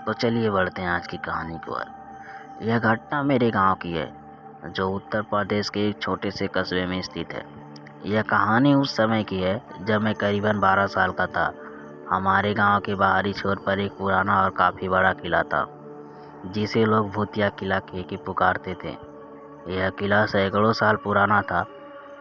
तो चलिए बढ़ते हैं आज की कहानी की ओर। यह घटना मेरे गांव की है, जो उत्तर प्रदेश के एक छोटे से कस्बे में स्थित है। यह कहानी उस समय की है जब मैं करीबन 12 साल का था। हमारे गांव के बाहरी छोर पर एक पुराना और काफ़ी बड़ा किला था, जिसे लोग भूतिया किला कह के पुकारते थे। यह किला सैकड़ों साल पुराना था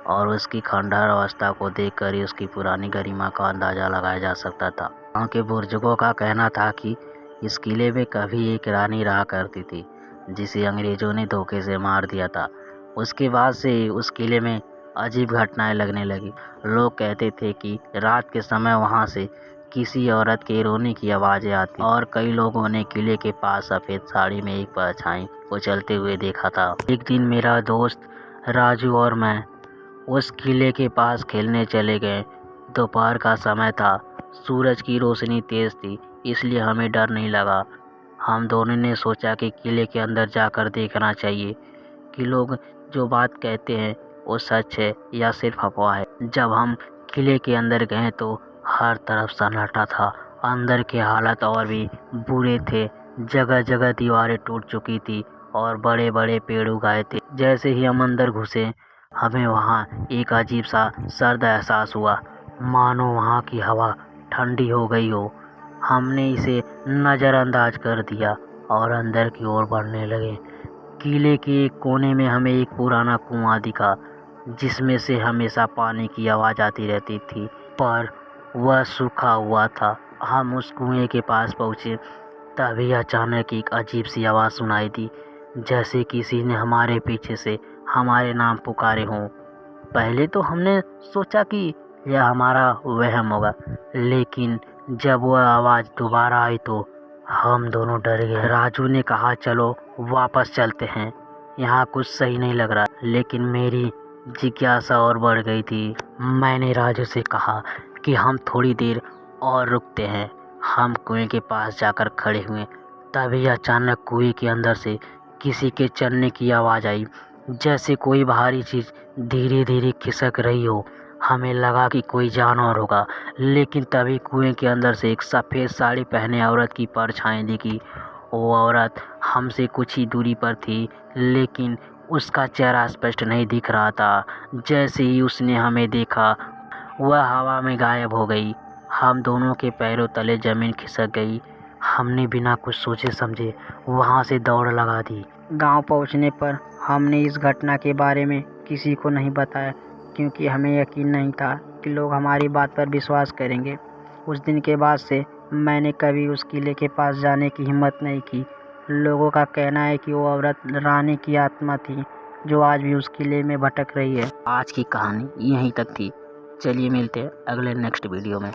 और उसकी खंडहर अवस्था को देखकर ही उसकी पुरानी गरिमा का अंदाज़ा लगाया जा सकता था। गाँव के बुजुर्गों का कहना था कि इस किले में कभी एक रानी रहा करती थी, जिसे अंग्रेजों ने धोखे से मार दिया था। उसके बाद से उस किले में अजीब घटनाएं लगने लगी। लोग कहते थे कि रात के समय वहां से किसी औरत के रोने की आवाज़ें आती और कई लोगों ने किले के पास सफ़ेद साड़ी में एक परछाई को चलते हुए देखा था। एक दिन मेरा दोस्त राजू और मैं उस किले के पास खेलने चले गए। दोपहर का समय था, सूरज की रोशनी तेज थी, इसलिए हमें डर नहीं लगा। हम दोनों ने सोचा कि किले के अंदर जाकर देखना चाहिए कि लोग जो बात कहते हैं वो सच है या सिर्फ अफवाह है। जब हम किले के अंदर गए तो हर तरफ सन्नाटा था। अंदर के हालात और भी बुरे थे। जगह जगह दीवारें टूट चुकी थी और बड़े बड़े पेड़ उगाए थे। जैसे ही हम अंदर घुसे, हमें वहाँ एक अजीब सा सर्द एहसास हुआ, मानो वहाँ की हवा ठंडी हो गई हो। हमने इसे नज़रअंदाज कर दिया और अंदर की ओर बढ़ने लगे। किले के एक कोने में हमें एक पुराना कुआं दिखा, जिसमें से हमेशा पानी की आवाज़ आती रहती थी, पर वह सूखा हुआ था। हम उस कुएं के पास पहुँचे, तभी अचानक एक अजीब सी आवाज़ सुनाई दी, जैसे किसी ने हमारे पीछे से हमारे नाम पुकारे हों। पहले तो हमने सोचा कि यह हमारा वहम होगा, लेकिन जब वह आवाज़ दोबारा आई तो हम दोनों डर गए। राजू ने कहा, चलो वापस चलते हैं, यहाँ कुछ सही नहीं लग रहा। लेकिन मेरी जिज्ञासा और बढ़ गई थी। मैंने राजू से कहा कि हम थोड़ी देर और रुकते हैं। हम कुएं के पास जाकर खड़े हुए, तभी अचानक कुएं के अंदर से किसी के चलने की आवाज़ आई, जैसे कोई भारी चीज़ धीरे धीरे खिसक रही हो। हमें लगा कि कोई जानवर होगा, लेकिन तभी कुएं के अंदर से एक सफ़ेद साड़ी पहने औरत की परछाई दिखी। वो औरत हमसे कुछ ही दूरी पर थी, लेकिन उसका चेहरा स्पष्ट नहीं दिख रहा था। जैसे ही उसने हमें देखा, वह हवा में गायब हो गई। हम दोनों के पैरों तले ज़मीन खिसक गई। हमने बिना कुछ सोचे समझे वहाँ से दौड़ लगा दी। गांव पहुँचने पर हमने इस घटना के बारे में किसी को नहीं बताया, क्योंकि हमें यकीन नहीं था कि लोग हमारी बात पर विश्वास करेंगे। उस दिन के बाद से मैंने कभी उस किले के पास जाने की हिम्मत नहीं की। लोगों का कहना है कि वो औरत रानी की आत्मा थी, जो आज भी उस किले में भटक रही है। आज की कहानी यहीं तक थी। चलिए मिलते हैं अगले नेक्स्ट वीडियो में।